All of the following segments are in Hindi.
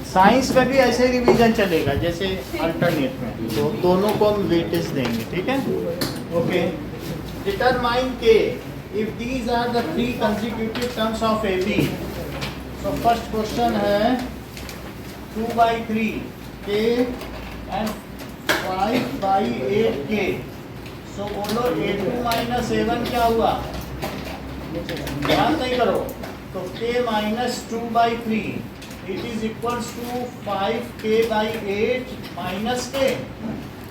साइंस में भी ऐसे रिवीजन चलेगा जैसे अल्टरनेट में, तो दोनों को हम वेटेज देंगे, ठीक है। ओके, डिटरमाइन के if these are the three consecutive terms of A B. So first question है 2/3 के एंड 5/8 के। सो बोलो A2 माइनस A1 क्या हुआ, ध्यान नहीं करो, तो k minus 2/3 it is equals to 5k/8 minus k।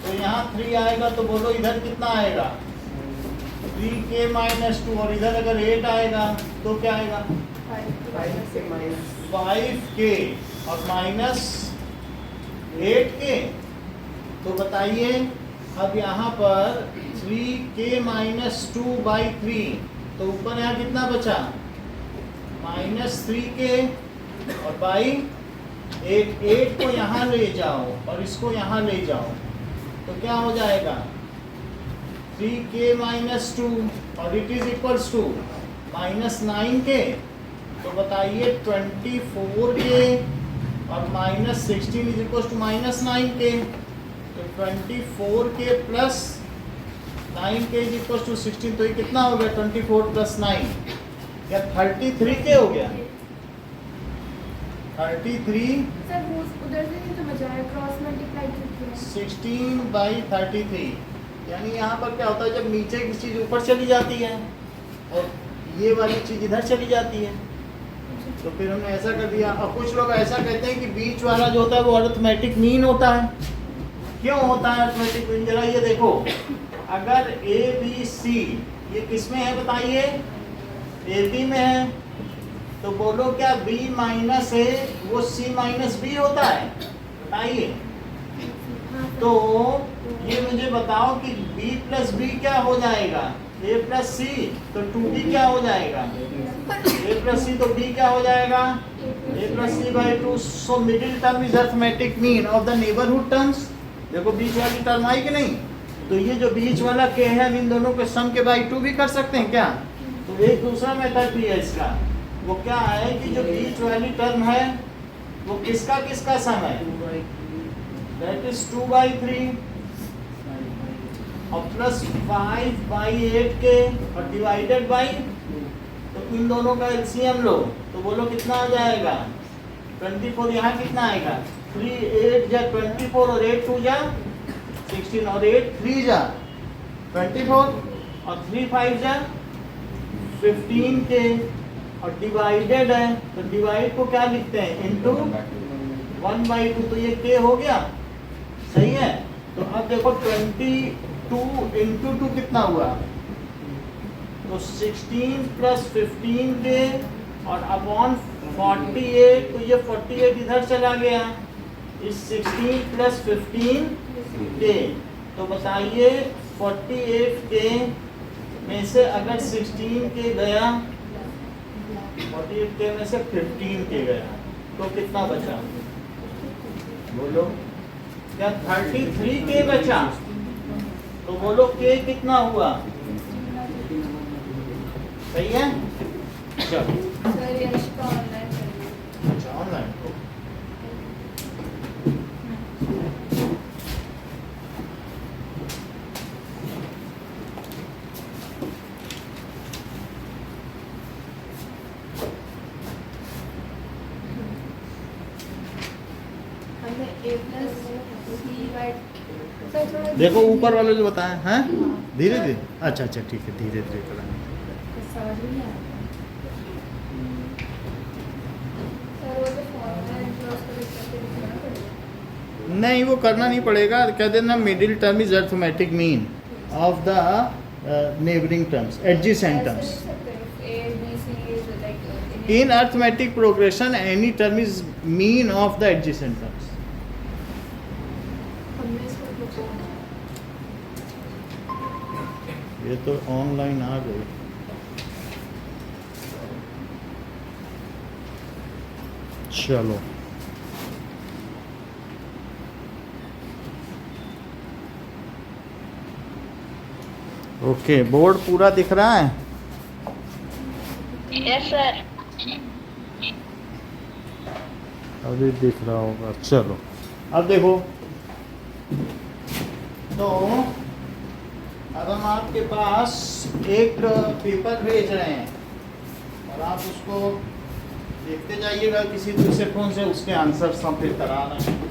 तो यहाँ 3 आएगा तो बोलो इधर कितना आएगा 3k माइनस 2, और इधर अगर 8 आएगा तो क्या आएगा 5k और माइनस 8k। तो बताइए अब यहाँ पर 3k माइनस 2/3, तो ऊपर यहाँ कितना बचा माइनस 3k और बाई 8 को यहाँ ले जाओ और इसको यहाँ ले जाओ तो क्या हो जाएगा 3k माइनस 2 और it is equals to minus 9k। तो बताइए 24k और minus 16 is equals to minus 9k। तो 24k plus 9k is equals to 16, तो ये कितना हो गया 24 प्लस 9 या 33k हो गया 33। सर वो उधर से नहीं समझ आया, क्रॉस मल्टीप्लाई करके 16/33। यानी यहाँ पर क्या होता है जब नीचे की चीज़ ऊपर चली जाती है और ये वाली चीज़ इधर चली जाती है, तो फिर हमने ऐसा कर दिया। और कुछ लोग ऐसा कहते हैं कि बीच वाला जो होता है वो अरिथमेटिक मीन होता है। क्यों होता है अरिथमेटिक मीन, जरा ये देखो, अगर ABC ये किस में है बताइए, AB में है, तो बोलो क्या B माइनस A वो C माइनस B होता है, बताइए। तो ये मुझे बताओ कि B प्लस B क्या हो जाएगा A प्लस C, तो 2B क्या हो जाएगा A प्लस C, तो B क्या हो जाएगा A plus C/2। So middle term is arithmetic mean of the neighbourhood terms. देखो बीच वाली टर्म आई कि नहीं, तो ये जो बीच वाला k है इन दोनों के सम के बाई 2 भी कर सकते हैं क्या। तो एक दूसरा मेथड भी है इसका, वो क्या है कि जो बीच वाली टर्म है वो किसका सम है, दैट इज 2/3 और प्लस 5/8 के और डिवाइडेड बाई, तो इन दोनों का एलसीएम लो तो बोलो कितना आ जाएगा 24। यहाँ कितना आएगा 3 8 जा 24 और 8 2 जा 16 और 8 3 जा 24 और 3 5 जा 15 के और डिवाइडेड है, तो डिवाइड को क्या लिखते हैं इनटू 1/2, तो ये k हो गया, सही है। तो अब देखो 22 इंटू 2 कितना हुआ, तो 16 प्लस 15 के और अपॉन 48, तो ये 48 इधर चला गया, इस 16 प्लस 15 के। तो बताइए 48 के में से अगर 16 के गया, 48 के में से 15 के गया, तो कितना बचा बोलो, क्या 33 के बचा। तो बोलो के कितना हुआ, सही है। चलो अच्छा ऑनलाइन देखो ऊपर वाले जो बताया है धीरे धीरे, अच्छा ठीक है धीरे धीरे कराएंगे। नहीं वो करना नहीं पड़ेगा, कह देना middle term is arithmetic mean of the neighbouring terms adjacent terms. In arithmetic progression, any term is mean of the adjacent terms. ये तो ऑनलाइन आ गई। चलो ओके, बोर्ड पूरा दिख रहा है। Yes sir. अभी दिख रहा होगा। चलो अब देखो, तो अब हम आपके पास एक पेपर भेज रहे हैं और आप उसको देखते जाइएगा किसी दूसरे फोन से, उसके आंसर्स हम फिर करा रहे हैं।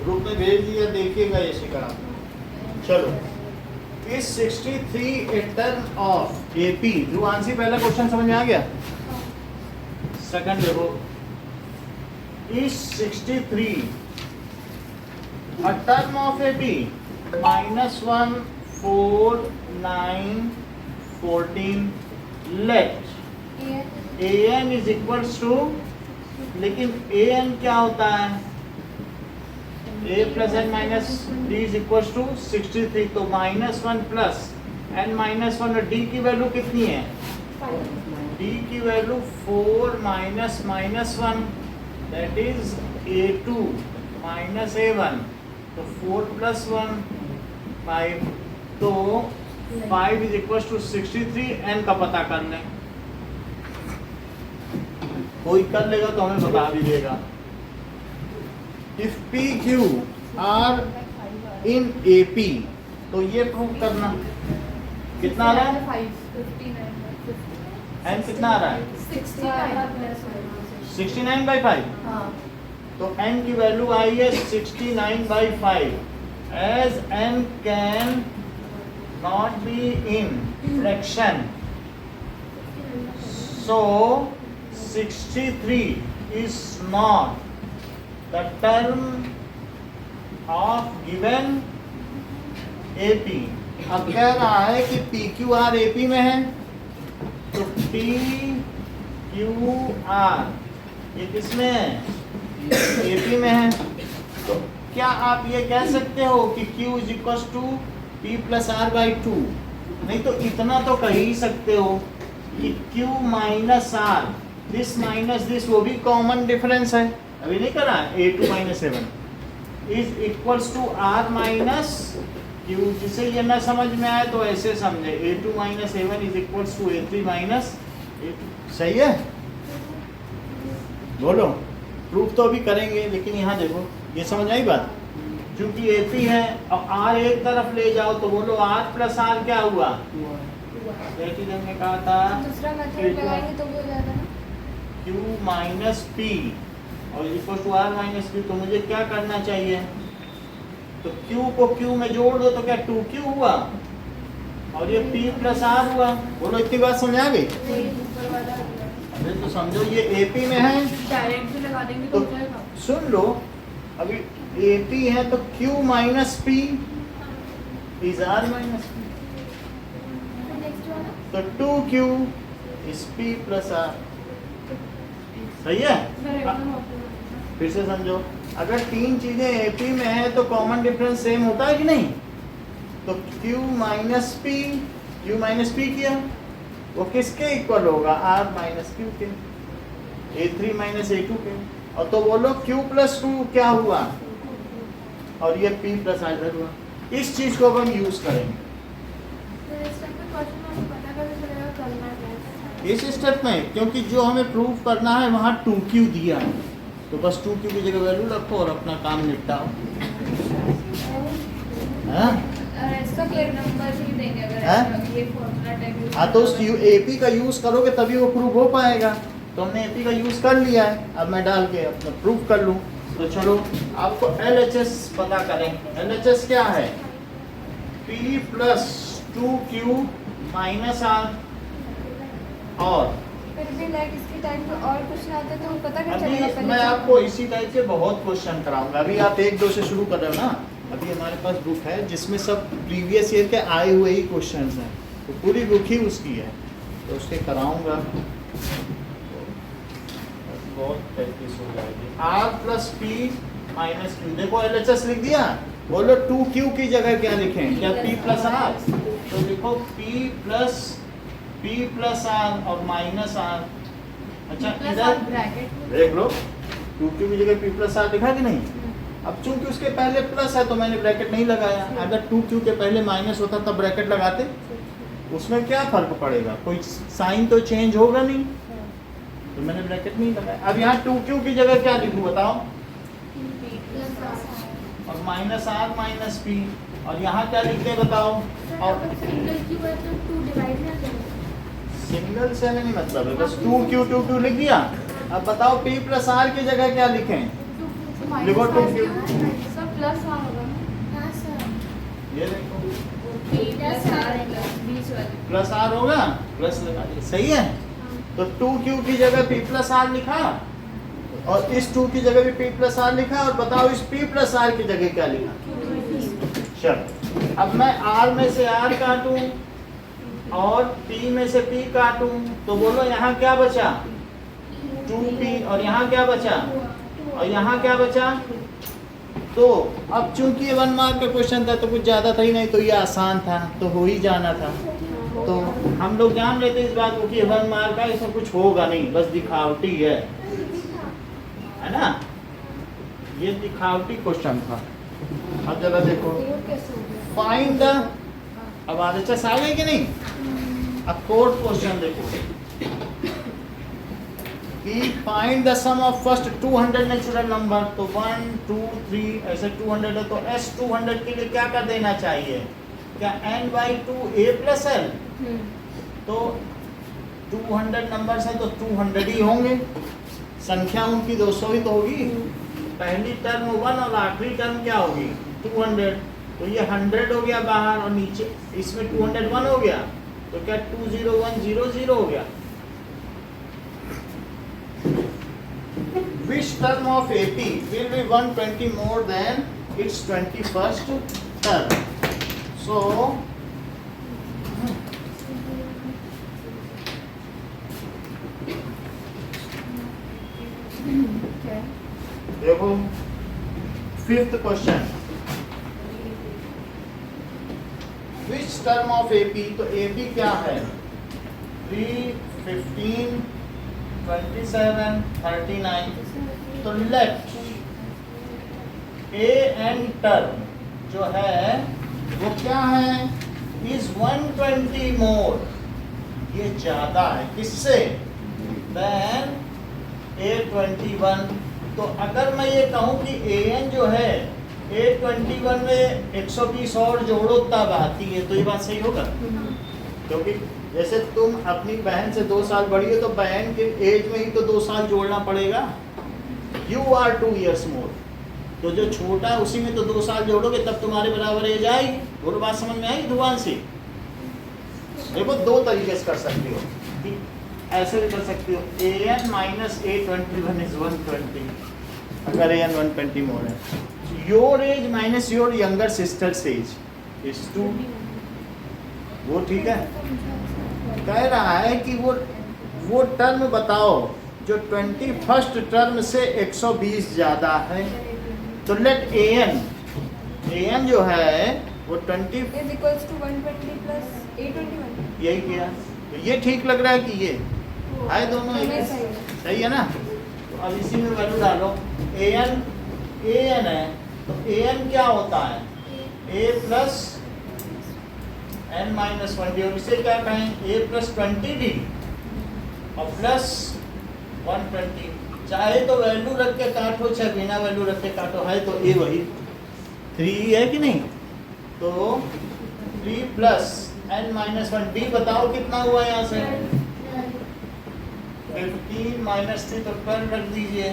ग्रुप में भेज दिया, देखिएगा ये शिका। चलो, इस 63 ए टर्म ऑफ एपी, जो आंसर पहला क्वेश्चन समझ में आ गया। सेकंड देखो, इस 63 a term of AP -1 4 9 14 let an is equals to, लेकिन an क्या होता है, a plus n minus d is equals to 63, तो -1 प्लस n -1 और d की वैल्यू कितनी है, d की value 4 minus -1 that is a2 minus a1, तो 4 plus 1 5, तो 5 is equals to 63, n का पता कर लें। कोई कर लेगा तो हमें बता भी देगा। If P Q are in AP, तो ये प्रूव करना, कितना आ रहा है, n कितना आ रहा है, 69/5, तो n की वैल्यू आई है 69/5, as n can not be in fraction, so 63 is not the term of given AP। अब कह रहा है कि PQR AP में है, तो PQR ये किसमें है, AP में है। तो क्या आप ये कह सकते हो कि Q is equal to P plus R/2, नहीं तो इतना तो कह ही सकते हो कि Q minus R, this minus this, वो भी कॉमन डिफरेंस है, अभी नहीं करा, A2 minus A1 is equals to R minus Q। जिसे ये ना समझ में आए तो ऐसे समझे, A2 minus A1 is equals to A3 minus A2। सही है, बोलो, प्रूफ तो अभी करेंगे, लेकिन यहाँ देखो, ये समझ आई बात, क्योंकि AP है और R एक तरफ ले जाओ तो बोलो R प्लस R क्या हुआ, हमने कहा था दूसरा मेथड लगाएंगे तो भी हो जाएगा ना, Q माइनस P और equal to R minus Q। तो मुझे क्या करना चाहिए, तो Q को Q में जोड़ दो तो क्या 2Q हुआ और ये P प्लस R हुआ। बोलो, इतनी बात समझ आ गई। अरे तो समझो, ये AP में है, डायरेक्ट भी लगा देंगे तो हो जाएगा। सुन लो, अभी AP है तो Q minus P is R minus P, next वाला तो 2Q is P plus R। सही है, फिर से समझो, अगर तीन चीजें AP में है तो कॉमन डिफरेंस सेम होता है कि नहीं, तो Q माइनस P किया, वो किसके इक्वल होगा, R माइनस Q के, A3 माइनस A2 के। और तो बोलो Q प्लस 2 क्या हुआ, और ये P प्लस R हुआ। इस चीज को अब हम यूज करेंगे तो इस टाइप का क्वेश्चन हमें पता कैसे चलेगा करना है इस स्टेप में, क्योंकि जो हमें प्रूव करना है वहाँ 2Q दिया है, तो बस 2Q की जगह वैल्यू रखो और अपना काम निपटाओ। हाँ, और इसका क्लियर नंबर ही देंगे अगर हाँ? ऐसा ये फॉर्मूला टाइप यूज हाँ, तो उस AP का यूज करोगे तभी वो प्रूव हो पाएगा। तो हमने AP का यूज कर लिया है, अब मैं डाल के अपना प्रूव कर लूँ। तो चलो, आपको LHS पता करें। LHS क्या है, P plus 2Q minus R। और फिर भी लाइक इसके टाइप में और क्वेश्चन आते तो पता क्या चलेगा अभी पहले मैं आपको इसी टाइप के बहुत क्वेश्चन कराऊंगा। अभी आप 1-2 से शुरू कर रहे हो ना, अभी हमारे पास बुक है जिसमें सब प्रीवियस ईयर के आए हुए ही क्वेश्चंस हैं। तो पूरी बुक ही उसकी है, तो उसके कराऊंगा बहुत प्रैक्टिस हो जाएगी। R plus P minus Q, देखो LHS लिख दिया। बोलो 2Q की जगह क्या लिखें, क्या P प्लस R, तो लिखो P प्लस R और माइनस R। अच्छा इधर देख लो 2Q की जगह P प्लस R लिखा कि नहीं। अब चूंकि उसके पहले प्लस है तो मैंने ब्रैकेट नहीं लगाया, अगर 2Q के पहले माइनस होता तब ब्रैकेट लगाते, उसमें क्या फर्क पड़ेगा, कोई साइन तो चेंज होगा नहीं, तो मैंने ब्रैकेट नहीं लगाया। अब यहाँ 2Q की जगह क्या लिखूं बताओ, और माइनस R माइनस P, और यहाँ क्या लिखते हैं बताओ, और सिंगल से नहीं मतलब है, बस 2Q लिख दिया। अब बताओ P प्लस R की जगह क्या लिखें, लिखो 2Q, ये देखो प्लस R होगा, प्लस लगा दिया, सही है। तो 2Q की जगह P प्लस R लिखा, और इस 2 की जगह भी P प्लस R लिखा, और बताओ इस P प्लस R की जगह क्या लिखा। चलो अब मैं R में से R काटूं और P में से P काटूं, तो बोलो यहाँ क्या बचा 2P, और यहाँ क्या बचा, और यहाँ क्या बचा। तो अब चूंकि ये 1 मार्क का क्वेश्चन था तो कुछ ज़्यादा था ही नहीं, तो ये आसान था, तो हो ही जाना था। तो हम लोग जान लेते इस बात को कि 1 मार्क का इसमें कुछ होगा नहीं, बस दिखावटी है ना, ये दिखावटी क्वेश्चन था। अब जरा देखो फाइंड द, अब RHS आ गए कि नहीं। अब कोड क्वेश्चन देखो कि find the sum of first 200 natural number, तो 1 2 3 ऐसे 200 है, तो S 200 के लिए क्या कर देना चाहिए, क्या n/2 a प्लस l, तो 200 नंबर्स हैं तो 200 ही होंगे, संख्या उनकी 200 ही तो होगी। पहली टर्म 1 और आखिरी टर्म क्या होगी 200, तो ये 100 हो गया बाहर, और नीचे इसमें 201 हो गया, तो क्या 20100 हो गया। Which term of AP will be 120 more than its 21st term? So देखो 5th question, Which term of AP, तो AP क्या है 3 15 27 39, तो लेट AN टर्म जो है वो क्या है, इज 120 मोर, ये ज्यादा है किससे, देन A21। तो अगर मैं ये कहूँ कि AN जो है A21 में 120 और जोड़ो तब आती है, तो ये बात सही होगा, क्योंकि जैसे तुम अपनी बहन से 2 साल बड़ी हो तो बहन के एज में ही तो 2 साल जोड़ना पड़ेगा। यू आर 2 years मोर, तो जो छोटा है उसी में तो 2 साल जोड़ोगे तब तुम्हारे बराबर एज आएगी। वो बात समझ में आई धुआं से। देखो 2 तरीके से कर सकते हो, ऐसे भी कर सकते हो, AN माइनस A21 इज 120, अगर AN 120 मोर है। Your age minus your younger sisters age is 2, वो ठीक है। कह रहा है कि वो टर्म बताओ जो 21st टर्म से 120 ज़्यादा है, तो लेट AN जो है वो 20 is equals to 120 plus A21, यही किया, तो ये ठीक लग रहा है कि ये है दोनों एक सही है ना। तो अब इसी में वैल्यू डालो, AN है तो AN क्या होता है A प्लस n माइनस 20, और इसे क्या कहें A प्लस 20D और प्लस 120, चाहे तो वैल्यू रख के काटो चाहे बिना वैल्यू रख के काटो, है तो A वही 3 है कि नहीं। तो 3 प्लस n माइनस 1D बताओ कितना हुआ यहाँ से 15 माइनस 3 तो 12 रख दीजिए,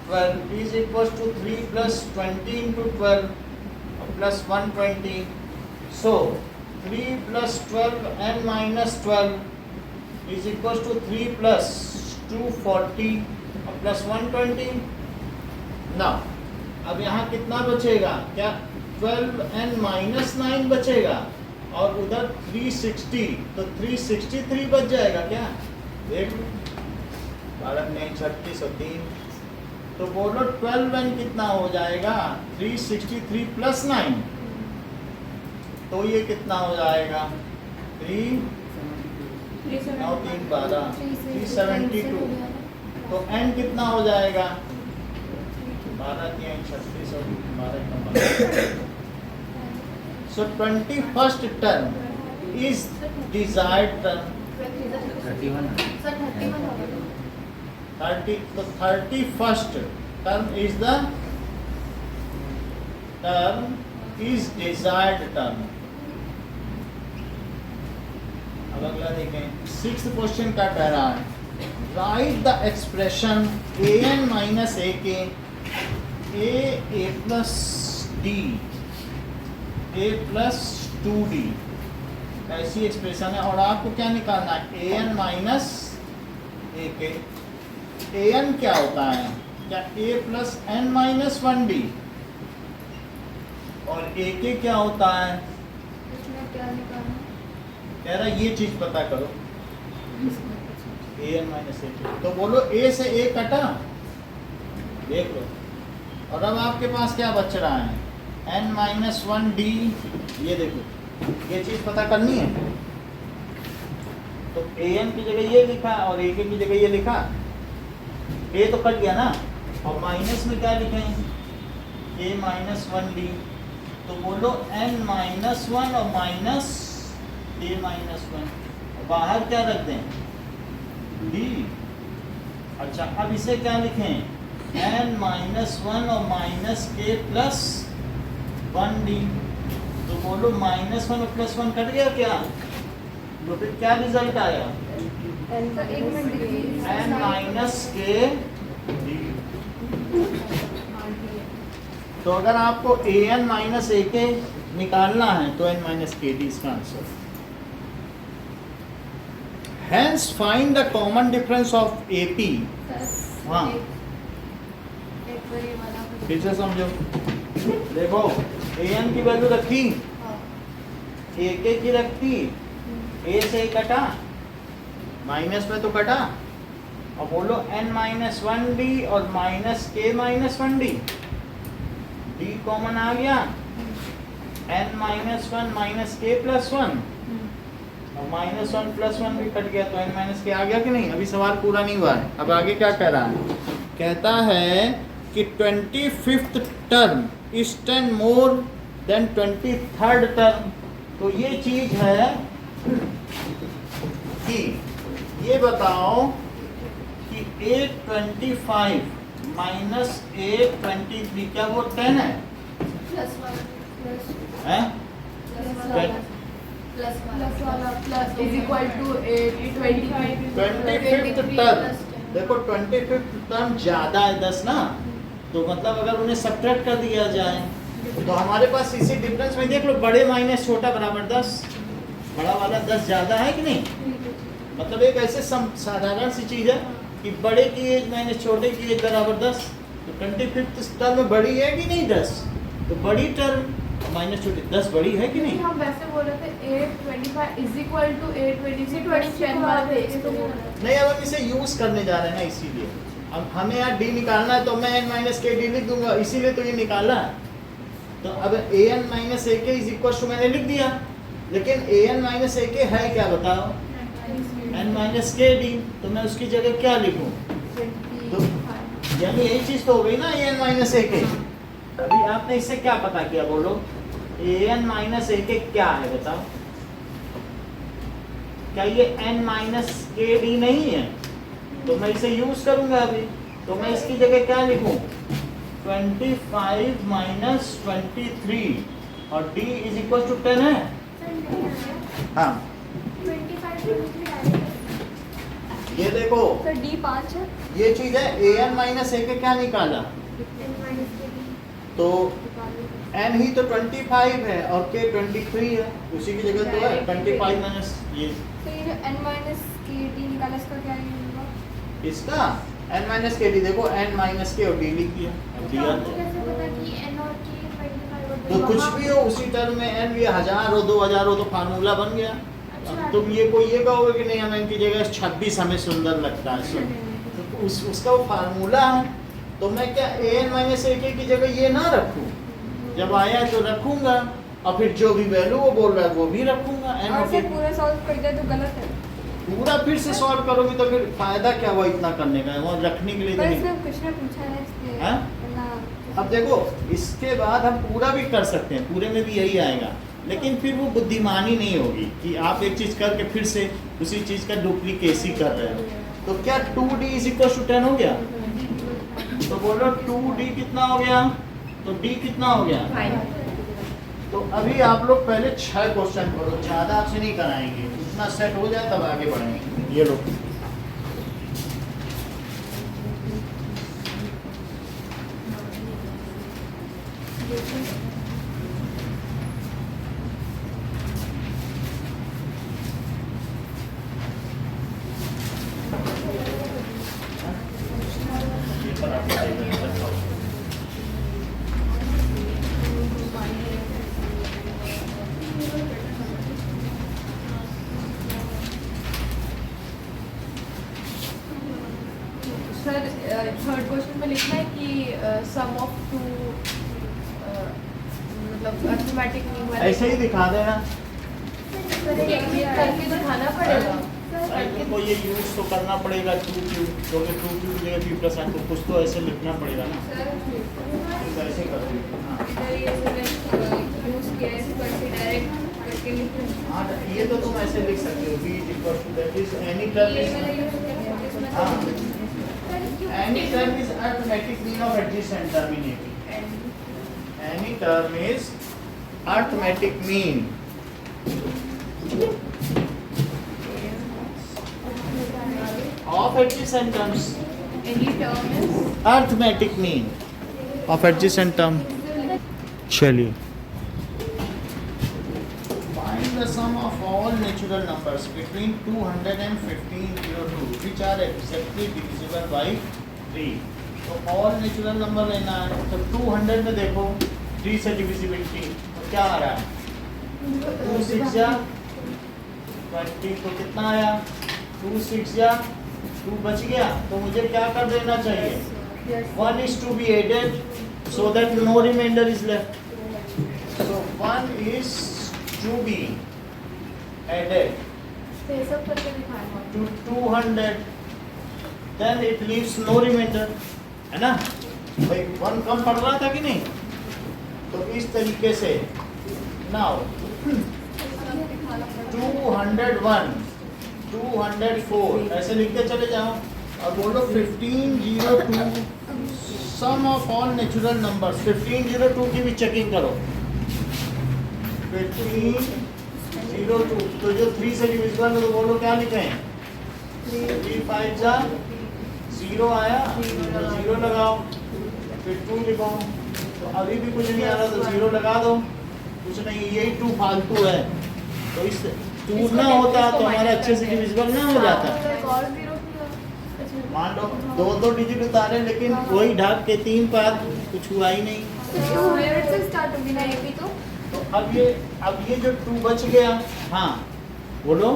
12 is equal to 3 plus 20 into 12 plus 120, so 3 plus 12 n minus 12 is equals to 3 plus 240 plus 120। now अब यहाँ कितना बचेगा, क्या 12 n minus 9 बचेगा, और उधर 360, तो 363 बच जाएगा क्या? देख 12 9 36 और 3, तो बोलो 12n कितना हो जाएगा? 363 प्लस 9, तो ये कितना हो जाएगा? 3 9 3 12 372, तो n कितना हो जाएगा? 12 3 36 और 12 So 21st term is desired term. 31 sir 31 होगा 30, so 31st term is the term is desired term. अब अगला देखें, 6th क्वेश्चन क्या कह रहा है? Right the expression an minus a के a plus d a plus 2d, ऐसी एक्सप्रेशन है। और आपको क्या निकालना है? an माइनस a के an क्या होता है? क्या a plus n minus 1d, और a के क्या होता है? इसमें क्या निकालना कह रहा है ये चीज पता करो, an माइनस a। तो बोलो a से a कटा, देख लो। और अब आपके पास क्या बच रहा है? n माइनस 1d, ये देखो, ये चीज पता करनी है। तो an की जगह ये लिखा और a की जगह ये लिखा, a तो कट गया ना, और माइनस में क्या लिखें? a माइनस 1d, तो बोलो n माइनस 1 और माइनस a माइनस 1, बाहर क्या रख दें? d। अच्छा, अब इसे क्या लिखें? n माइनस 1 और माइनस k प्लस 1d, तो बोलो माइनस 1 और प्लस 1 कट गया क्या? तो फिर क्या रिजल्ट आया? सर एक minute n minus k d। तो अगर आपको an माइनस a के निकालना है तो n माइनस k d इसका answer. Hence find the common difference of AP। हाँ। एक बार ये वाला फिर से समझो, देखो an की वैल्यू रखी, ak की रखती, a से कटा, माइनस में तो कटा, और बोलो n माइनस 1d और minus k minus 1d, d common आ गया, n minus 1 minus k plus 1, और माइनस 1 प्लस 1 भी कट गया, तो n माइनस k आ गया कि नहीं? अभी सवाल पूरा नहीं हुआ है। अब आगे क्या कह रहा है? कहता है कि 25th term is 10 more than 23rd term. तो ये चीज है कि ये बताओ कि 825 माइनस 823 क्या वो 10 है? प्लस वाला हैं? प्लस वाला plus is equal to 825 25th term, देखो 25th टर्म ज्यादा है 10 ना, तो मतलब अगर उन्हें सब्ट्रैक्ट कर दिया जाए तो हमारे पास इसी डिफरेंस में देख लो, बड़े माइनस छोटा बराबर 10, बड़ा वाला 10 ज्यादा है कि नहीं? मतलब एक ऐसे साधारण सी चीज है कि बड़े की एज माइनस छोटे की एज बराबर 10, तो 25th टर्म में बड़ी है कि नहीं 10? तो बड़ी टर्म माइनस छोटी 10 बड़ी है कि नहीं? हम वैसे बोल रहे थे 825 इज इक्वल टू 826 नहीं, अब हम इसे यूज करने जा रहे हैं ना, इसीलिए अब हमें यहाँ d निकालना है, तो मैं n माइनस के डी लिख दूंगा, इसीलिए तो ये निकाला है। तो अब an माइनस ए के इज इक्वल टू मैंने लिख दिया, लेकिन an माइनस ए के है क्या बताओ? n माइनस के डी, तो मैं उसकी जगह क्या लिखूं? तो यानी यही चीज तो हो गई ना an माइनस ए के। अभी आपने इससे क्या पता किया? बोलो an माइनस ए के क्या है बताओ? क्या ये n माइनस के डी नहीं है? तो मैं इसे यूज करूंगा अभी, तो मैं इसकी जगह क्या लिखूं? 25 माइनस 23 और d इज इक्वल टू 10 है। हाँ, ये देखो सर डी 5 है, ये चीज है, an माइनस ए के क्या निकाला? तो n ही तो 25 है और k 23 है, उसी की जगह तो है 25 माइनस ये तो ये जो n माइनस के डी निकाला इसका क्या होगा? इसका n माइनस के डी, देखो n माइनस के और d लिख दिया, अब तो दिया आपको कैसे पता कि n और k 25 और तो कुछ भी हो उसी टर्म में n, ये 1000 हो 2000 हो तो फार्मूला बन गया। अब तुम ये कहोगे कि नहीं हमें इनकी जगह 26 हमें सुंदर लगता है, तो उसका वो फार्मूला है। तो मैं क्या an माइनस AK की जगह ये ना रखूं, जब आया तो रखूंगा, और फिर जो भी वैल्यू वो बोल रहा है वो भी रखूंगा। और फिर पूरा सॉल्व कर दिया तो गलत है। पूरा फिर से सॉल्व करोगे तो फिर फायदा क्या हुआ इतना करने का, वो रखने के लिए तो पर नहीं। इसमें कुछ ना पूछा है इसलिए हाँ? ना। अब देखो इसके बाद हम पूरा भी कर सकते हैं, पूरे में भी यही आएगा, लेकिन फिर वो बुद्धिमानी नहीं होगी कि आप एक चीज करके फिर से उसी चीज का डुप्लीकेसी कर रहे हो। तो क्या 2D इज इक्वल टू 10 हो गया? तो बोलो 2D कितना हो गया, तो D कितना हो गया? तो अभी आप लोग पहले 6 क्वेश्चन करो, ज्यादा आपसे नहीं कराएंगे, उतना सेट हो जाए तब आगे बढ़ेंगे। ये लो सर थर्ड क्वेश्चन में लिखना है कि सम ऑफ टू मतलब अरिथमेटिक मीन वाले ऐसे ही दिखा देना। सर ये करके दिखाना पड़ेगा। अरे तुमको ये यूज तो करना पड़ेगा 2 क्यूब, क्योंकि 2 क्यूब की जगह 3+8 तो कुछ तो ऐसे लिखना पड़ेगा ना। तो ऐसे कर दो। हाँ। इधर ये यूज किया है, इस पर से डायरेक्ट करके लिखूं। हाँ ये तो तुम ऐसे लिख सकते हो, v equal to that is any term ये is वाला यूज किया है इसमें हाँ any term is arithmetic mean of adjacent term in AP. Any term is arithmetic mean of adjacent terms. any term is Arithmetic mean of adjacent term. चलिए find the sum of all natural numbers between 200 and 1502 which are exactly divisible by 3. तो all natural number लेना है, तो 200 में देखो 3 से divisibility तो क्या आ रहा है, 2 6 या 20, तो कितना आया 2 6 या 2 बच गया, तो मुझे क्या कर देना चाहिए, 1 is to be added so that no remainder is left. So 1 is to be added तो ये सब करके दिखाना to 200, then it leaves no remainder, है ना भाई, 1 कम पड़ रहा था कि नहीं, तो इस तरीके से now 201 204 ऐसे लिखते चले जाओ और बोलो 1502 सम ऑफ ऑल नेचुरल नंबर्स। 1502 की भी चेकिंग करो, 1502 तो जो 3 से डिविजिबल है तो बोलो क्या लिखे हैं, 3 5 जा 0 आया तो 0 लगाओ, फिर 2 लिखो, तो अभी भी कुछ नहीं आ रहा तो 0 लगा दो, कुछ नहीं, यही 2 फालतू है, तो इस 2 ना होता तो हमारा अच्छे से डिविजिबल ना हो जाता। और जीरो मान लो 2 डिजिट उतारे लेकिन वही ढाक के 3 पार कुछ हुआ ही नहीं। 200 से स्टार्ट होगी ना एपी तो अब ये जो 2 बच गया, हाँ बोलो,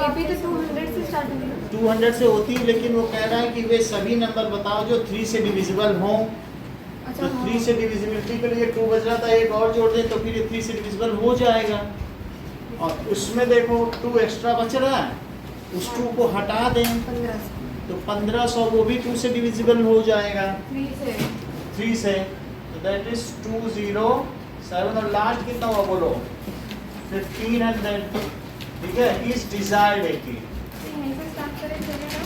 एपी तो 200 से स्टार्ट होगी ना। 200 से होती, लेकिन वो कह रहा है कि वे सभी नंबर बताओ जो 3 से डिविजिबल हों। तो 3 से डिविजिबिलिटी के लिए 2 बच रहा था, एक और जोड़ दें तो फिर ये 3 से डिविजिबल हो जाएगा। और उसमें देखो 2 एक्स्ट्रा बच रहा है, उस 2 को हटा दें 1500 तो 1500 वो भी 2 से डिविजिबल हो जाएगा 3 से तो दैट इज 207, और लास्ट कितना हुआ बोलो 1500, ठीक है, इज डिजायर्ड एटी। यहीं से स्टार्ट करें चलेगा।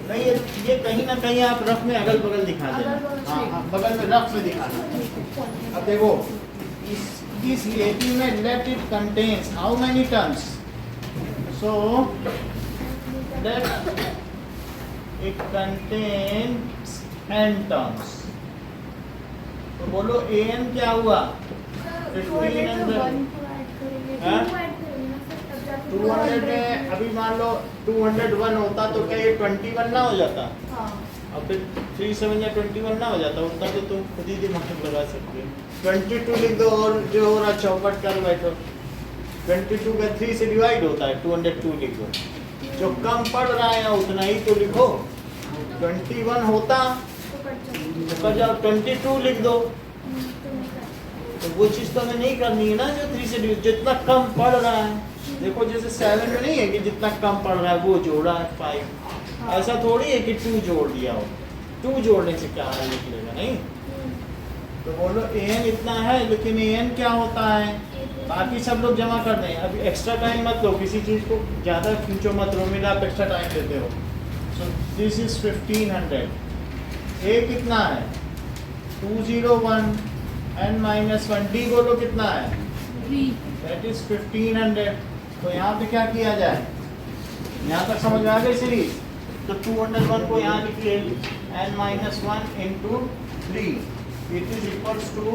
नहीं ये कहीं ना कहीं आप रफ में अगल बगल दिखा देना, हाँ बगल में रफ में दिखाना। अब देखो इस एटी में let it contains how many terms, so let it contains n terms, तो बोलो an क्या हुआ 1500, 200 में अभी मान लो 201 होता तो क्या ये 21 ना हो जाता, और फिर 3 7 या 21 ना हो जाता, उतना तो तुम खुद ही दिमाग लगा सकते हो। 22 लिख दो और जो हो रहा चौपट कर बैठो। 22 का 3 से डिवाइड होता है, 202 लिख दो। जो कम पड़ रहा है उतना ही तो लिखो। 21 होता तो कट जाएगा। तो कर जाओ 22 लिख दो। तो नहीं कर। तो वो चीज़ तो हमें नहीं करनी है ना, जो 3 से जितना कम पड़ रहा है। देखो जैसे 7 में नहीं है कि जितना कम पड़ रहा है वो जोड़ा है 5। ऐसा थोड़ी है कि 2 जोड़ दिया हो। 2 जोड़ने से क्या है निकलेगा नहीं। तो बोलो an इतना है, लेकिन an क्या होता है, बाकी सब लोग जमा कर दें। अभी एक्स्ट्रा टाइम मत लो, किसी चीज़ को ज़्यादा खींचो मत, रोमिल आप एक्स्ट्रा टाइम देते हो। So this is 1500। a कितना है 201 n माइनस 1 d बोलो कितना है 3। That is 1500। तो यहाँ पे क्या किया जाए, यहाँ तक समझ में आ गई सीरीज। तो 201 को यहाँ लिखिए n minus 1 into 3 it is equals to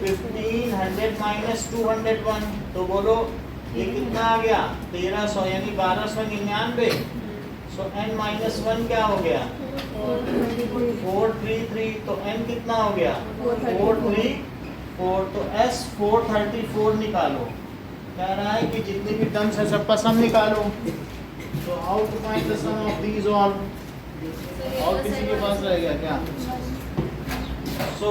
1500 minus 201। तो बोलो ये कितना आ गया 1300 यानी 1299। सो n माइनस 1 क्या हो गया 433। तो n कितना हो गया 434। तो s 434 निकालो। कह रहा है कि जितनी भी टर्म्स है सबका सम निकालो। तो how to find the sum of these all. और किसी के पास रह गया क्या। सो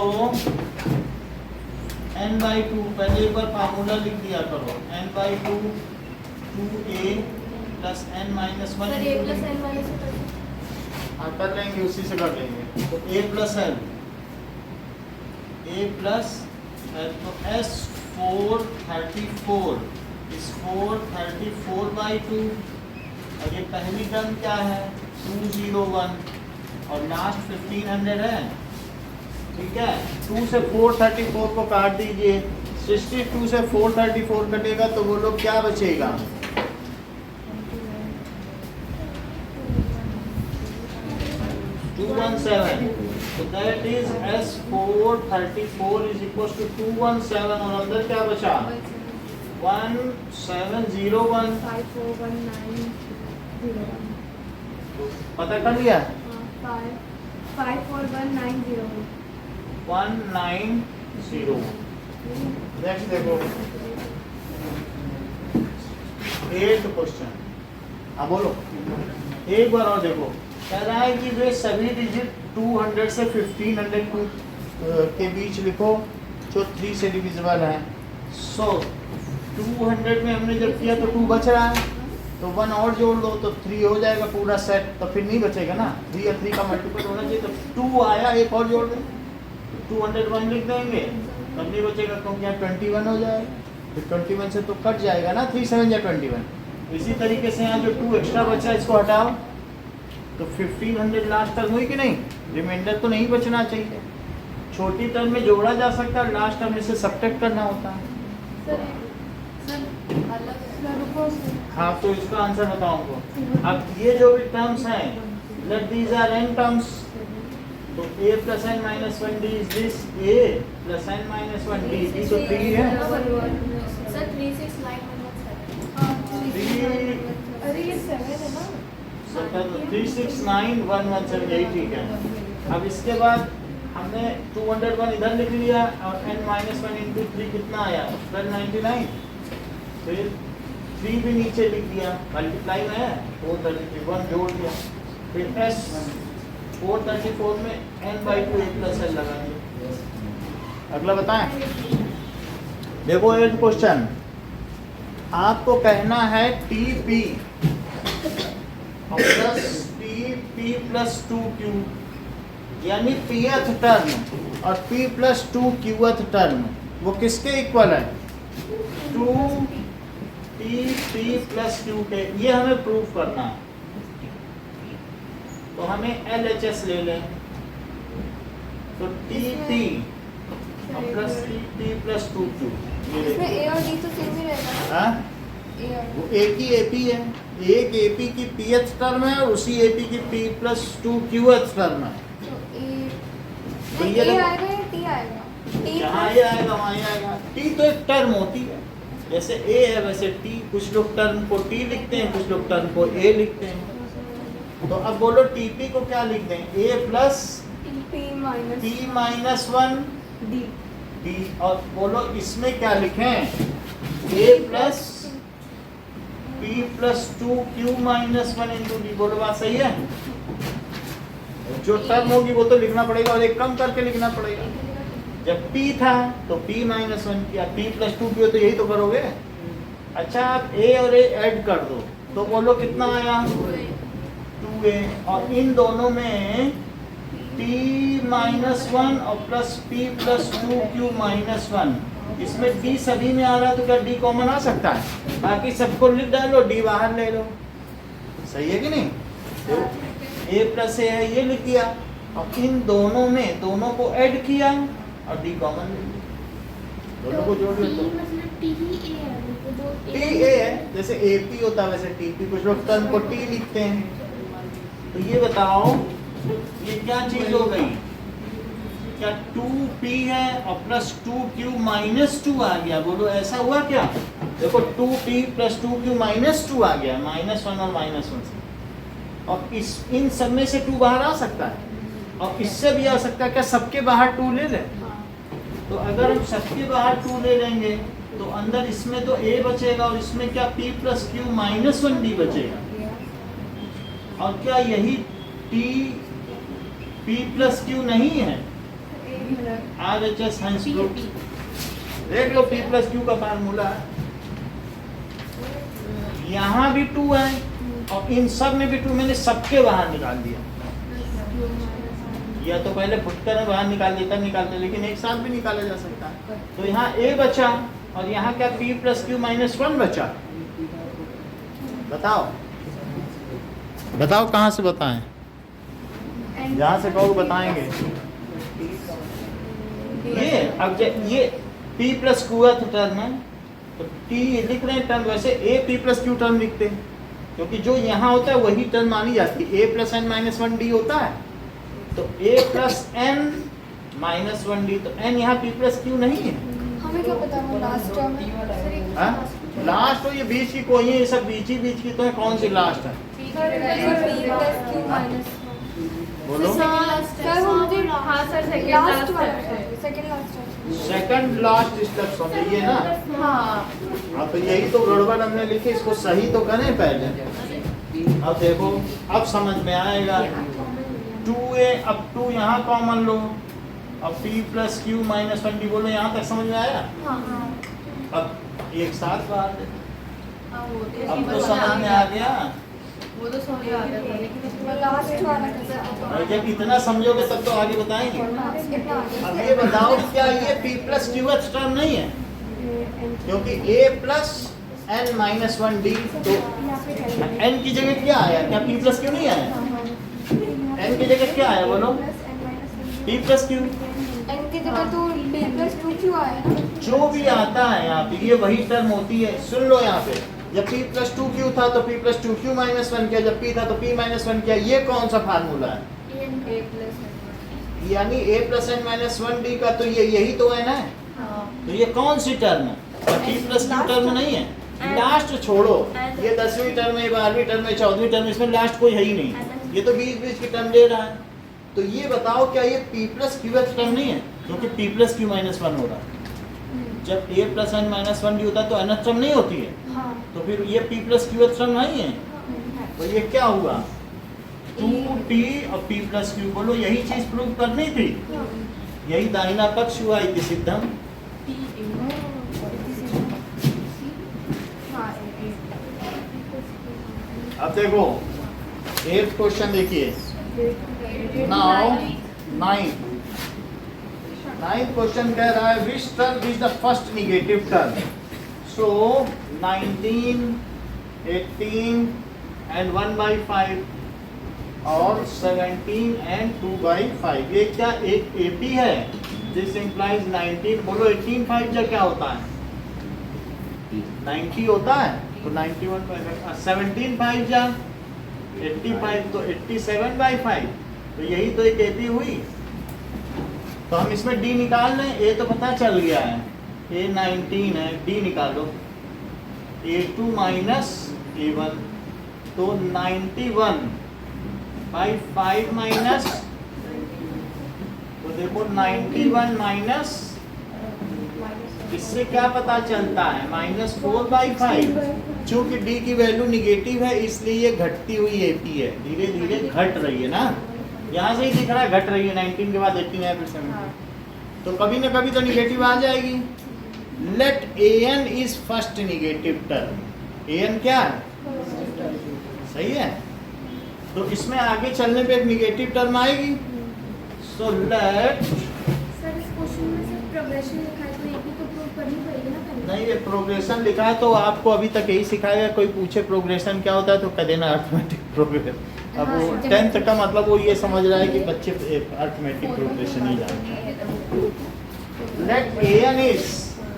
n by 2 पहले एक बार फार्मूला लिख दिया करो। n by 2 2a plus n minus 1 sir a plus n minus 1। हाँ कर लेंगे, उसी से कर लेंगे। तो a प्लस l तो s 434 इस 434 बाई 2। और ये पहली टर्म क्या है 201 और लास्ट 1500 है। ठीक है, 2 से 434 को काट दीजिए। 62 से 434 कटेगा तो बोलो क्या बचेगा 217। तो that is s 434 is equal to 217 और अंदर क्या बचा 1701। 541901। पता कर लिया 541901। 190। नेक्स्ट देखो 8th क्वेश्चन। अब बोलो एक बार और देखो। कह रहा है कि वे सभी डिजिट 200 से 1500 के बीच लिखो जो 3 से डिविजिबल है। सो 200 में हमने जब किया तो 2 बच रहा है, तो 1 और जोड़ लो तो 3 हो जाएगा पूरा सेट। तो फिर नहीं बचेगा ना, 3 और 3 का मल्टीपल होना चाहिए। तो 2 आया, एक और जोड़ दें 201 लिख देंगे, तब नहीं बचेगा क्योंकि यहाँ 21 हो जाएगा। फिर 21 से तो कट जाएगा ना, 3 7 या 21। इसी तरीके से यहाँ जो 2 एक्स्ट्रा बचा है इसको हटाओ तो 1500 लास्ट टर्म हुई कि नहीं, रिमाइंडर तो नहीं बचना चाहिए। छोटी टर्म में जोड़ा जा सकता है, लास्ट टर्म में से सब्ट्रैक्ट करना होता है। हाँ तो इसका आंसर बताऊंगा। अब ये जो भी टर्म्स हैं, let these are n terms. तो a plus n minus 1 d is this a plus n minus 1 d। d तो 3 है। सर 36917। अरे ये 7 है ना। 369,117 यही ठीक है। अब इसके बाद हमने 201 इधर लिख लिया और n माइनस 1 इंटू 3 कितना आया 1299। फिर 3 भी नीचे लिख दिया, मल्टीप्लाई में है 431 जोड़ दिया। फिर s 434 में n बाई 2 1 प्लस l लगा दिया। अगला बताएं। देखो 8th क्वेश्चन। आपको कहना है TP plus TP plus 2Q यानी pth टर्म और P प्लस 2Qth टर्म वो किसके इक्वल है 2TP प्लस Q के। ये हमें प्रूव करना है। तो हमें LHS ले लें। तो TP plus TP plus 2Q इसमें a और d तो सेम ही रहेगा। हाँ a और वो एक ही AP है, एक AP की pth टर्म है और उसी AP की P प्लस 2Qth टर्म है। तो ये a आएगा या t आएगा। t जहाँ ये आएगा वहाँ ये आएगा। T तो एक टर्म होती है, जैसे A है वैसे T। कुछ लोग टर्म को T लिखते हैं, कुछ लोग टर्म को A लिखते हैं। तो अब बोलो TP को क्या लिख दें A plus p minus P minus 1 d D, और बोलो इसमें क्या लिखें, a plus p plus 2q minus 1 into D. बोलो बात सही है? जो टर्म होगी वो तो लिखना पड़ेगा और एक कम करके लिखना पड़ेगा। जब p था तो p माइनस 1 किया, p प्लस 2q तो यही तो करोगे। अच्छा आप a और a ऐड कर दो तो बोलो कितना आया, 2a, और इन दोनों में p माइनस 1 और plus p plus 2q minus 1, इसमें d सभी में आ रहा है तो क्या d कॉमन आ सकता है? बाकी सबको लिख डालो, d बाहर ले लो। सही है कि नहीं? तो a प्लस a है, ये लिख दिया, और इन दोनों में दोनों को ऐड किया और d कॉमन ले लिया, दोनों को जोड़ लो। t a है, जैसे ap होता है वैसे tp, कुछ लोग टर्म को t लिखते हैं। तो ये बताओ ये क्या चीज हो गई, क्या 2p है और प्लस 2q माइनस 2 आ गया? बोलो ऐसा हुआ क्या? देखो 2p प्लस 2q माइनस 2 आ गया, माइनस 1 और माइनस 1 से, और इस इन सब में से 2 बाहर आ सकता है और इससे भी आ सकता है। क्या सबके बाहर 2 ले लें? तो अगर हम सबके बाहर 2 ले लेंगे तो अंदर इसमें तो a बचेगा और इसमें क्या p plus q minus 1d बचेगा। और क्या यही p प्लस q नहीं है? RHS साइंस ग्रुप देख लो, p प्लस q का फार्मूला है, यहाँ भी 2 है और इन सब में भी 2, मैंने सबके बाहर निकाल दिया। या तो पहले फुटकर में बाहर निकाल देता, निकालते, लेकिन एक साथ भी निकाला जा सकता है। तो यहाँ a बचा और यहाँ क्या p प्लस q माइनस 1 बचा। बताओ बताओ कहाँ से बताएं? जहाँ से कहोगे बताएंगे। ये अब ये p प्लस q टर्म है तो t लिख रहे हैं टर्म, वैसे a p plus q term लिखते हैं क्योंकि जो यहाँ होता है वही टर्म मानी जाती है। a plus n minus 1d होता है तो a plus n minus 1d, तो n यहाँ p प्लस q नहीं है। हमें क्या पता वो लास्ट टर्म है? लास्ट हो ये बीच की कोई है, ये सब बीच की तो है, कौन सी लास्ट है? बोलो सेकंड लास्ट स्टेप समझिए ना। हाँ तो यही तो गड़बड़ हमने लिखी, इसको सही तो करें पहले। अब देखो अब समझ में आएगा, 2a अब 2 यहाँ कॉमन लो, अब p plus q minus 1d। बोलो यहाँ तक समझ में आया? अब एक साथ बात है, अब तो समझ में आ गया। वो तो समझ आ गया था, लेकिन लास्ट वाला जब इतना समझोगे तब तो आगे बताएंगे। अब ये बताओ क्या ये p प्लस q टर्म नहीं है? क्योंकि a plus n minus 1d, तो n की जगह क्या आया? क्या p प्लस q नहीं आया? n की जगह क्या आया बोलो? p plus q। n की जगह तो b प्लस 2q आया ना। जो भी आता है यहाँ पे ये वही टर्म होती है। सुन लो यहाँ पे, जब p प्लस 2q था तो p प्लस 2q माइनस 1 किया, जब p था तो p माइनस 1 किया। ये कौन सा फार्मूला है? यानी a plus n minus 1d का तो ये यही तो है ना। तो ये कौन सी टर्म है? p प्लस q टर्म नहीं है। लास्ट छोड़ो, ये 10वीं टर्म है, 12वीं टर्म है, 14वीं टर्म, इसमें लास्ट कोई है ही नहीं। ये तो बीच की टर्म ले रहा है। तो ये बताओ क्या ये p प्लस q टर्म नहीं है? क्योंकि p प्लस q माइनस 1 हो रहा है। जब a plus n minus 1d होता है तो n टर्म नहीं होती है। तो फिर ये p प्लस q टर्म नहीं है। तो ये क्या हुआ? 2t और p प्लस q। बोलो यही चीज प्रूव करनी थी, यही दाहिना पक्ष हुआ इति सिद्धम। अब देखो एक क्वेश्चन देखिए, नाउ नाइन्थ क्वेश्चन कह रहा है which term is the first negative term? So 19, 18 and 1/5 और 17 एंड 2/5। ये क्या एक AP है? This implies 19। बोलो 18/5 जा क्या होता है? 90 होता है तो 91/5। 17/5 जा 85 तो 87/5। तो यही तो एक AP हुई। तो हम इसमें D निकाल लें। A तो पता चल गया है, A 19 है, D निकालो, A2 माइनस A1 तो 91/5 माइनस, तो देखो 91 माइनस इससे क्या पता चलता है -4/5। चूंकि डी की वैल्यू निगेटिव है इसलिए ये घटती हुई एपी है, धीरे धीरे घट रही है ना, यहाँ से ही दिख रहा है घट रही है, 19 के बाद 18 है, फिर 17, तो कभी ना कभी तो निगेटिव आ जाएगी। Let an is first negative term, an क्या है, सही है, तो इसमें आगे चलने पे एक निगेटिव टर्म आएगी। सो लेट, सर इस क्वेश्चन में सिर्फ प्रोग्रेशन लिखा है तो ये भी तो प्रूव करनी पड़ेगी ना पहले। नहीं ये प्रोग्रेशन लिखा है तो आपको अभी तक यही सिखाया, कोई पूछे प्रोग्रेशन क्या होता है तो कह देना अर्थमेटिक प्रोग्रेशन। अब वो 10th का मतलब वो ये समझ रहा है कि बच्चे अर्थमेटिक प्रोग्रेशन ही जानते हैं। लेट an इज,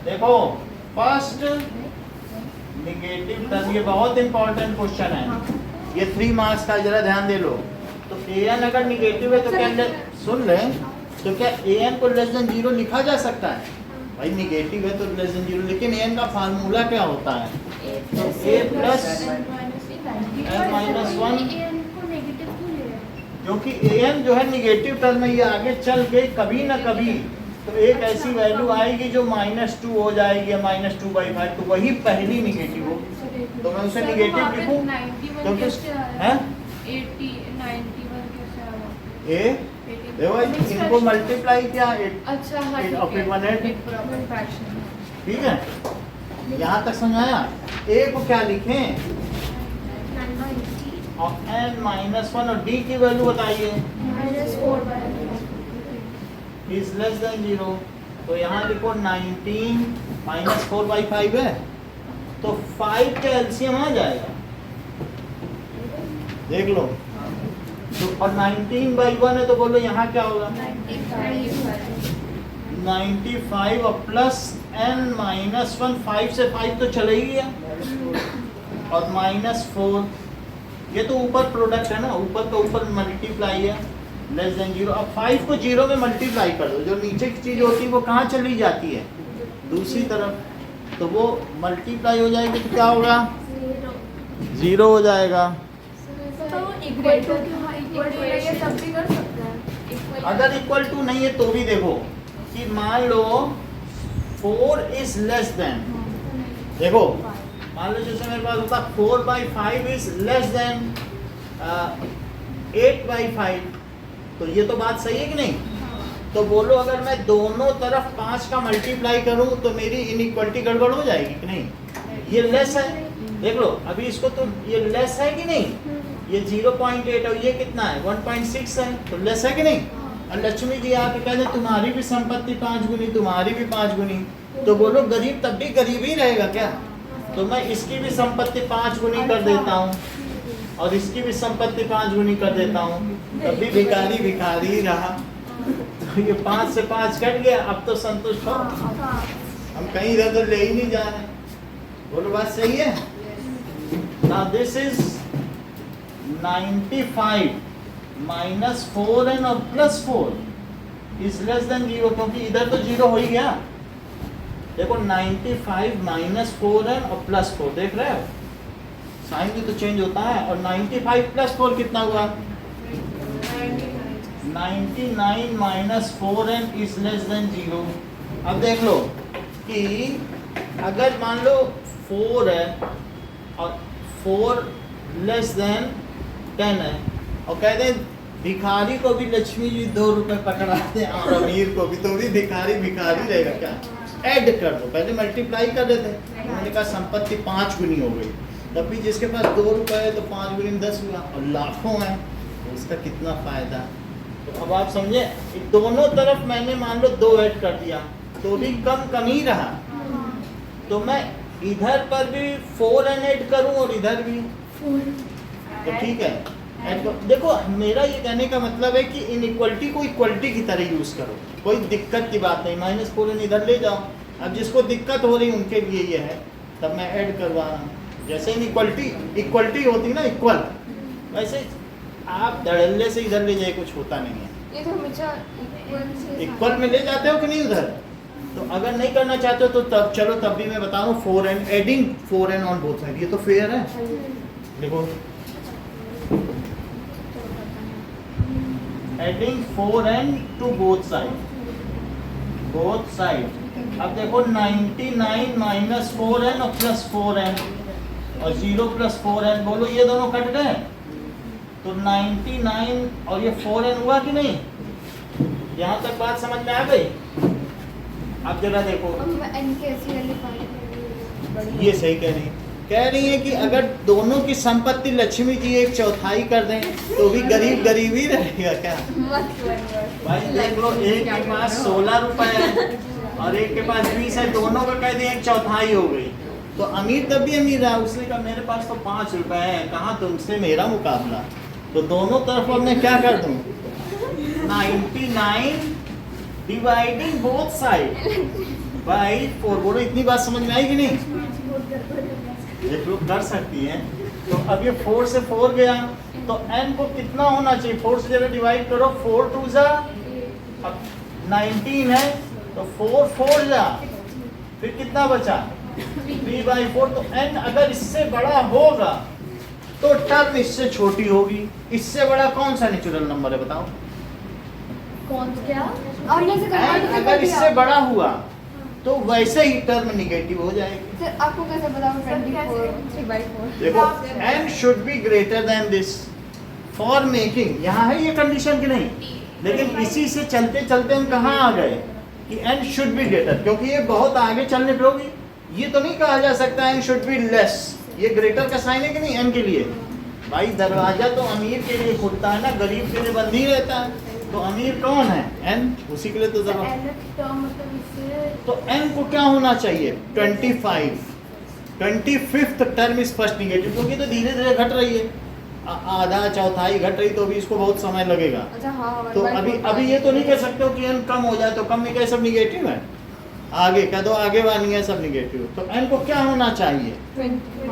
देखो फर्स्ट निगेटिव टर्म, ये बहुत इंपॉर्टेंट क्वेश्चन है, ये 3 मार्क्स का, जरा ध्यान दे लो। तो an अगर निगेटिव है तो क्या, सुन ले, तो क्या an को लेस देन 0 लिखा जा सकता है? भाई निगेटिव है तो लेस देन 0, लेकिन an का फार्मूला क्या होता है? तो a प्लस n-1, क्योंकि an जो है निगेटिव टर्म में, ये आगे चल के कभी ना कभी तो एक ऐसी वैल्यू आएगी जो -2 हो जाएगी या -2/5, तो वही पहली निगेटिव होगी, तो मैं उसे निगेटिव लिखूं क्योंकि है ए, देखो इनको मल्टीप्लाई किया, अच्छा हाँ और फिर 180, ठीक है, यहाँ तक समझ आया। ए को क्या लिखें, और n-1, और डी की वैल्यू बताइए, इज लेस देन 0, तो यहाँ लिखो 19 -4/5 है, तो 5 का एलसीएम आ जाएगा, देख लो, तो और 19/1 है तो बोलो यहाँ क्या होगा, 95 और प्लस n-1, 5 से 5 तो चला ही गया, और -4, ये तो ऊपर प्रोडक्ट है ना, ऊपर का ऊपर मल्टीप्लाई है, लेस देन 0। अब 5 को 0 में मल्टीप्लाई कर दो, जो नीचे की चीज होती है वो कहाँ चली जाती है, दूसरी तरफ, तो वो मल्टीप्लाई हो जाएगी तो क्या होगा, 0 हो जाएगा। अगर इक्वल टू नहीं है तो भी देखो कि मान लो 4 इज लेस देन, देखो मान लो जैसे मेरे पास होता 4/5 इज लेस देन 8/5, तो ये तो बात सही है कि नहीं, तो बोलो अगर मैं दोनों तरफ 5 का मल्टीप्लाई करूं तो मेरी इनइक्वालिटी गड़बड़ हो जाएगी कि नहीं, ये लेस है, देख लो अभी इसको, तो ये लेस है कि नहीं, ये 0.8 और ये कितना है 1.6 है, तो लेस है कि नहीं। और लक्ष्मी जी आके कहते तुम्हारी भी संपत्ति 5 गुनी, तुम्हारी भी 5 गुनी, तो बोलो गरीब तब भी गरीब ही रहेगा क्या, तो मैं इसकी भी संपत्ति 5 गुनी कर देता हूँ और इसकी भी संपत्ति 5 गुनी कर देता हूँ, तब भी भिखारी भिखारी ही रहा, तो ये 5 से 5 कट गया, अब तो संतुष्ट हो, हम कहीं इधर उधर ले ही नहीं जा रहे, बोलो बात सही है। नाउ दिस इज 95 -4n और +4 इज लेस देन 0, क्योंकि इधर तो 0 हो ही गया, देखो 95 -4n और +4, देख रहे हो साइन भी तो चेंज होता है, और 95 +4 कितना हुआ, 99 -4n इज लेस देन 0। अब देख लो कि अगर मान लो 4 है और 4 लेस देन 10 है, और कहते हैं भिखारी को भी लक्ष्मी जी 2 रुपए पकड़ाते हैं और अमीर को भी, तो भी भिखारी भिखारी रहेगा क्या, ऐड कर दो, पहले मल्टीप्लाई कर देते, उन्होंने कहा संपत्ति 5 गुनी हो गई, तब भी जिसके पास 2 रुपए है तो 5 गुनी 10 हुआ, और लाखों है तो उसका कितना फायदा। तो अब आप समझे, दोनों तरफ मैंने मान लो 2 ऐड कर दिया तो भी कम ही रहा, तो मैं इधर पर भी 4n ऐड करूं और इधर भी, तो ठीक है। देखो मेरा ये कहने का मतलब है कि इनइक्वालिटी को इक्वलिटी की तरह यूज करो, कोई दिक्कत की बात नहीं, -4n इधर ले जाओ, अब जिसको दिक्कत हो रही उनके लिए ये है, तब मैं ऐड करवा रहा हूँ, जैसे इक्वलिटी होती ना इक्वल, वैसे आप धड़ल्ले से इधर ले जाए कुछ होता नहीं है, ये तो हमेशा इक्वल में ले जाते हो कि नहीं उधर, तो अगर नहीं करना चाहते हो तो तब चलो, तब भी मैं बता रहा हूँ 4n, adding 4n on both side, ये तो फेयर है, देखो adding 4n to both side अब देखो 99 माइनस 4n और प्लस 4n और 0 प्लस 4n, बोलो ये दोनों कट गए तो 99 और ये 4n हुआ कि नहीं? यहाँ तक बात समझ में आ गई? अब जरा देखो, ये सही कह रही है कि अगर दोनों की संपत्ति लक्ष्मी जी 1/4 कर दें तो भी गरीब गरीब ही रहेगा क्या? भाई देख लो, एक के पास 16 रुपए है और एक के पास 20 है, दोनों का कह दें 1/4 हो गई तो अमीर तब भी अमीर रहा। उसने कहा मेरे पास तो 5 रुपए है, कहाँ तुमसे मेरा मुकाबला। तो दोनों तरफ अब मैं क्या कर दूं? 99 डिवाइडिंग बोथ साइड बाई 4। बोलो इतनी बात समझ में आई कि नहीं? एक लोग कर सकती हैं। तो अब ये 4 से 4 गया तो n को कितना होना चाहिए? 4 से जरा डिवाइड करो, 4 2 जा, अब 19 है तो 4 4 जा, फिर कितना बचा? 3/4। तो n अगर इससे बड़ा होगा तो टर्म इससे छोटी होगी। इससे बड़ा कौन सा नेचुरल नंबर है बताओ? कौन क्या? n अगर इससे बड़ा हुआ तो वैसे ही टर्म निगेटिव हो जाएगी। सर आपको कैसे पता? 24 3/4 देखो n should be greater than this for making, यहाँ है ये कंडीशन कि नहीं? लेकिन इसी से चलते चलते हम कहाँ आ गए कि n शुड बी ग्रेटर, क्योंकि ये बहुत आगे चलने पे होगी। ये तो नहीं कहा जा सकता n शुड बी लेस, ये ग्रेटर का साइन है कि नहीं n के लिए? भाई दरवाजा तो अमीर के लिए खुलता है ना, गरीब के लिए बंद ही रहता है। तो अमीर कौन है? n, उसी के लिए तो तो n को क्या होना चाहिए? 25। 25th term is first negative, क्योंकि तो धीरे धीरे घट रही है, आधा चौथाई घट रही, तो अभी इसको बहुत समय लगेगा। अच्छा हाँ, तो अभी ये तो नहीं कह सकते हो कि n कम हो जाए, तो कम में क्या सब निगेटिव है? आगे कह दो, आगे वाली है सब निगेटिव। तो n को क्या होना चाहिए? 25।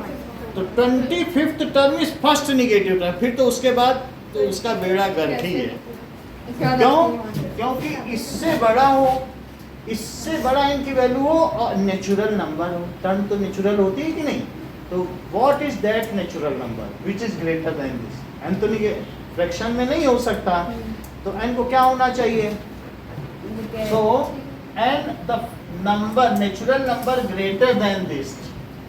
तो 25th term is first negative term, फिर तो उसके बाद तो उसका बेड़ा गर्क ही है। क्यों? क्योंकि इससे बड़ा हो, इससे बड़ा इनकी वैल्यू हो और नेचुरल नंबर हो। टर्म तो नेचुरल होती है कि नहीं? तो what is that natural number which is greater than this? n तो नहीं, फ्रैक्शन में नहीं हो सकता, तो n को क्या होना चाहिए? सो n the number, natural number greater than this,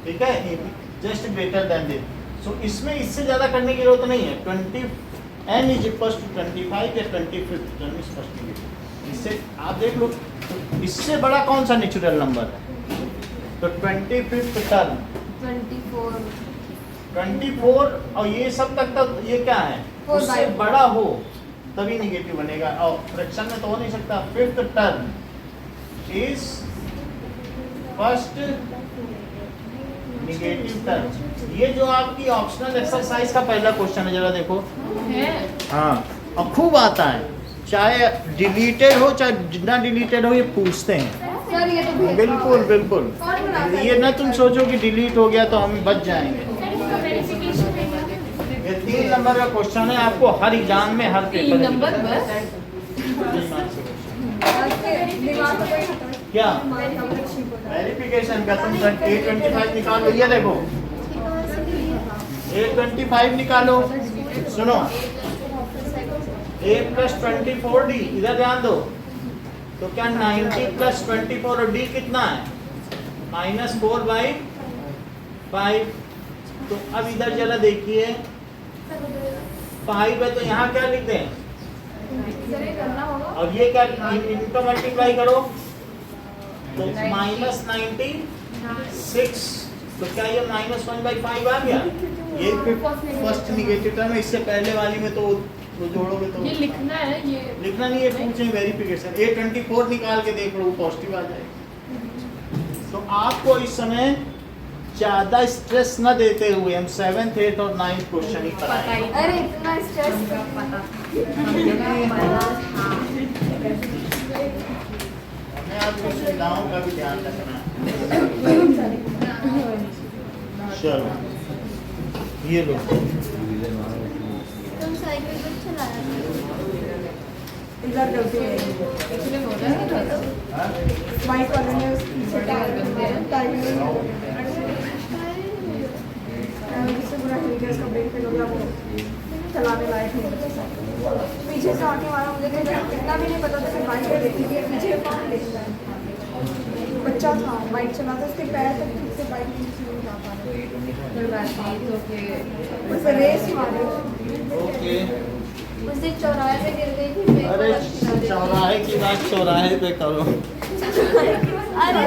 ठीक है, जस्ट ग्रेटर देन दिस। सो इसमें इससे ज्यादा करने की जरूरत नहीं है। 20 n इज इक्वल टू 25 या 25th term is first negative. इससे आप देख लो, तो इससे बड़ा कौन सा नेचुरल नंबर है? तो 25th टर्म 24 और ये सब तक ये क्या है? उससे बड़ा हो तभी निगेटिव बनेगा, और फ्रैक्शन में तो हो नहीं सकता। 5th term is first negative term. ये जो आपकी ऑप्शनल एक्सरसाइज का पहला क्वेश्चन है, जरा देखो। हाँ, और खूब आता है, चाहे डिलीटेड हो चाहे जितना डिलीटेड हो, ये पूछते हैं। सर ये तो बिल्कुल बिल्कुल, ये ना तुम सोचो कि डिलीट हो गया तो हम बच जाएंगे। ये 3 नंबर का क्वेश्चन है, आपको हर एग्जाम में, हर पेपर में नंबर बस क्या वेरिफिकेशन का तुम 825 निकालो। ये देखो 825 निकालो, सुनो 8 + 24d, इधर ध्यान दो। तो क्या 90 + 24 और d कितना है? -4/5। तो अब इधर जरा देखिए, 5 है तो यहाँ क्या लिखते हैं? और ये क्या, इनका मल्टीप्लाई करो तो -96। तो क्या ये -1/5 आ गया? ये फर्स्ट निगेटिव टर्म है। इससे पहले वाली में तो जोड़ोगे तो ये लिखना है, ये लिखना नहीं है, पूछे वेरिफिकेशन। 824 निकाल के देख लो, पॉजिटिव आ जाएगा। तो आपको इस समय ज्यादा स्ट्रेस न देते हुए हम 7th 8th और 9th क्वेश्चन ही कराएंगे। अरे इतना स्ट्रेस पता हमें आपकी सुविधाओं का भी ध्यान रखना है। चलो ये लो, तुम साइकिल पर चला रहे एक्चुअली हो रहा है बाइक वाले ने उससे पूरा हिल गया, उसका ब्रेक फेल हो गया, वो चलाने लायक नहीं बचा साइकिल। पीछे से आके मारा, मुझे कितना भी नहीं पता था कि बाइक पे देखी थी, पीछे बच्चा था, बाइक चलाता, उसके पैर तक ठीक से बाइक नहीं जा पा रहे। कोई बात नहीं, तो फिर उसे रेस मारे। ओके। उस दिन चौराहे पे गिर गई थी, मेरे को अरे बस खिला देती। चौराहे की बात चौराहे पे करो। अरे